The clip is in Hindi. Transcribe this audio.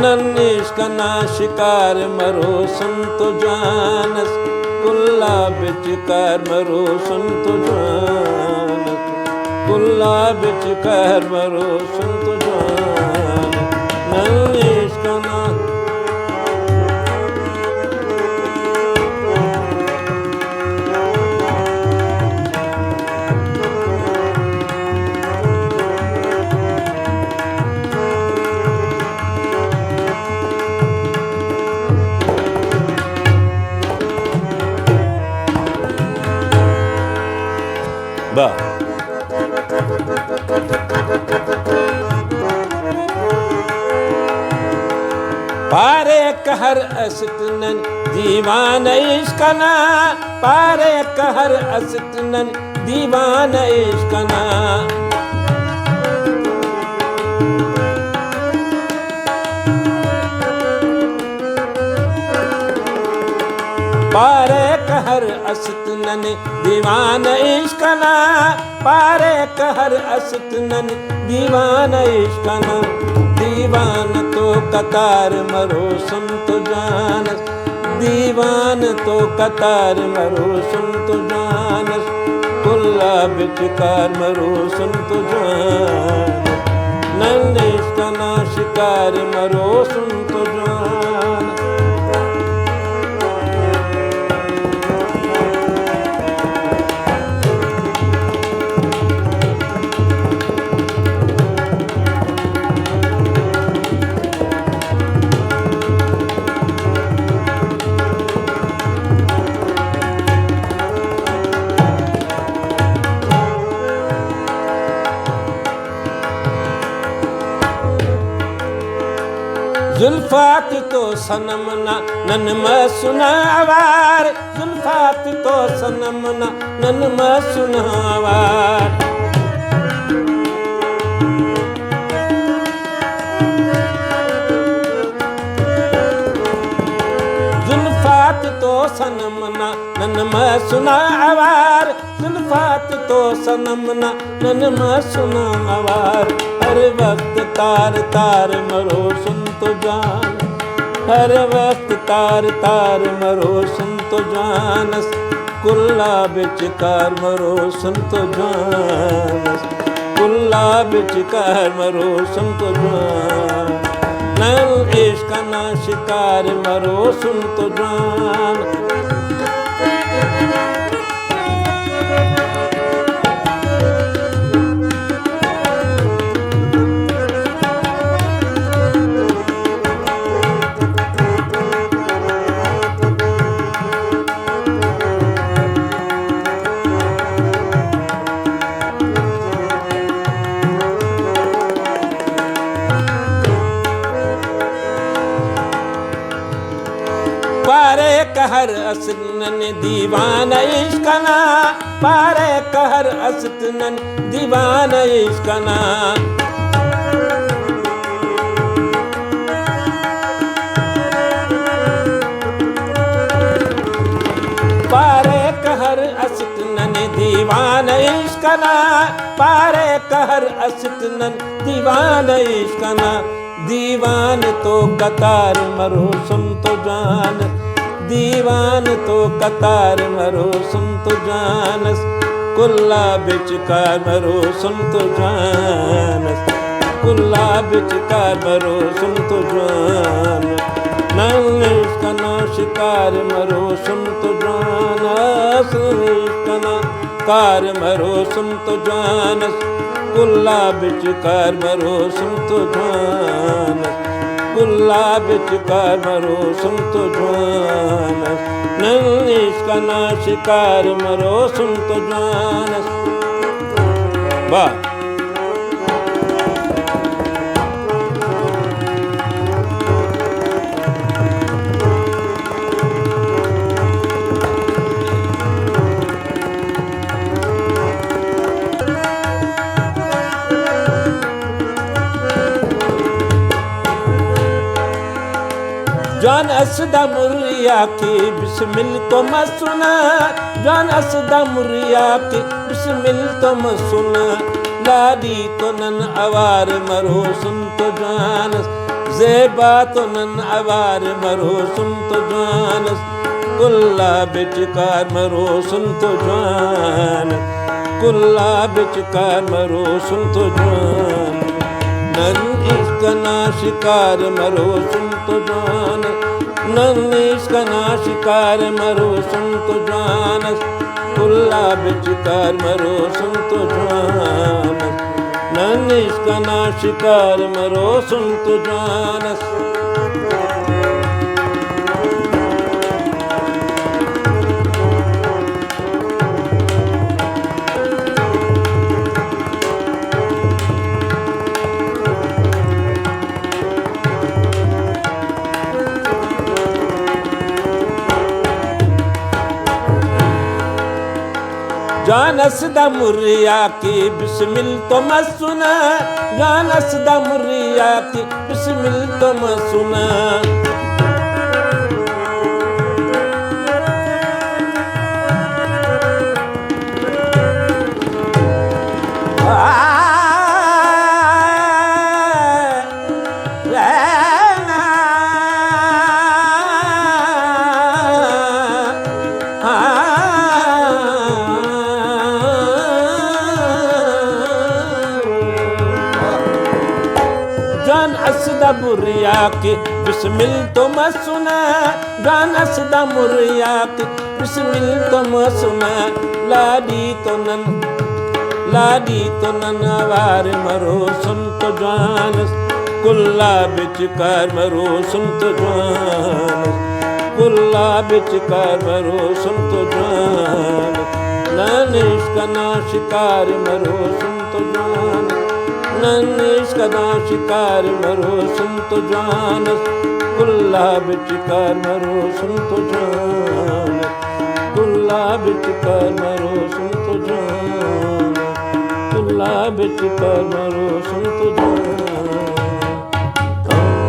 नन इश्क ना शिकार मरो सुन तो जानस कुल्ला बिच कर मरो सुन तो जानस कुल्ला बिच कर मरो सुन तो जानस नन इश्क ना पारे कहर असतनन दीवान इश्कना पारे कहर असतनन दीवान इश्कना पारे कहर असतनन दीवान इश्कना पारे कहर असतनन दीवान इश्कना दीवान तो कतार मरो सुन तो जानस दीवान तो कतार मरो सुन तो जानस कुल्ला बिच कार मरो सुन तो जानस नन इश्क ना शिकार मरो सुन तो जानस जुल्फात तो सनम ना नन म सुनावार जुल्फात तो सनम ना नन म सुनावार जुल्फात तो सनम ना नन म सुनावार जुल्फात तो सनम ना नन म सुनावार हर वक्त तार तार मरो सुन तो जान हर वक्त तार तार मरो सुन तो जानस कुल्ला बिच कार मरो सुन तो जानस कुल्ला बिच कार मरो सुन तो जान नन इश्क ना शिकार मरो सुन तो जान पारे कहर असतनन दीवान इश्कना पारे कहर असतनन दीवान इश्कना पारे कहर असतनन दीवान इश्कना पारे कहर असतनन दीवान इश्कना दीवान तो कतार मरो सुन तो जान दीवान तो कतार मरो सुन तो जानस कुल्ला बिच कार मरो सुन तो जानस कुल्ला बिच कार मरो सुन तो जानस नन इश्क ना शिकार मरो सुन तो जानस इश्क ना कार मरो सुन तो जानस कुल्ला बिच कार मरो सुन तो जानस कुल्ला बिच कार मरो सुन तो जानस नन इश्क ना शिकार मरो सुन तो जानस वाह जान असदा मुरिया की बिस्मिल तो मसुना जान असदा मुरिया की बिस्मिल तो मसुना लाडी तो नन अवार मरो सुन तो जानस ज़ेबा तो नन अवार मरो सुन तो जान कुल्ला बिचकार मरो सुन तो जान कुल्ला बिचकार मरो सुन तो जान नन इसका ना शिकार मरो सुन तो जान नन इसका ना शिकार मरो सुन तो जान कुल्ला बिचकार मरो सुन तो जान नन इसका ना शिकार मरो सुन तो जान जानस दा मुर्रिया की बिस्मिल तो मसुना जानस दा मुर्रिया की बिस्मिल तो मसुना जान असदा मुर्रिया की बिस्मिल तो मसुना जान असदा मुर्रिया की बिस्मिल तो मसुना लाडी तो नन अवार मरो सुन तो जान कुल्ला बिचकार मरो सुन तो जान कुल्ला बिचकार मरो सुन तो जान नन इसका ना शिकार मरो सुन तो जान नन इसका ना शिकार मरो सुन तो जान कुल्ला बिचकार मरो सुन तो जान कुल्ला बिचकार मरो सुन तो जान कुल्ला बिचकार मरो सुन तो जान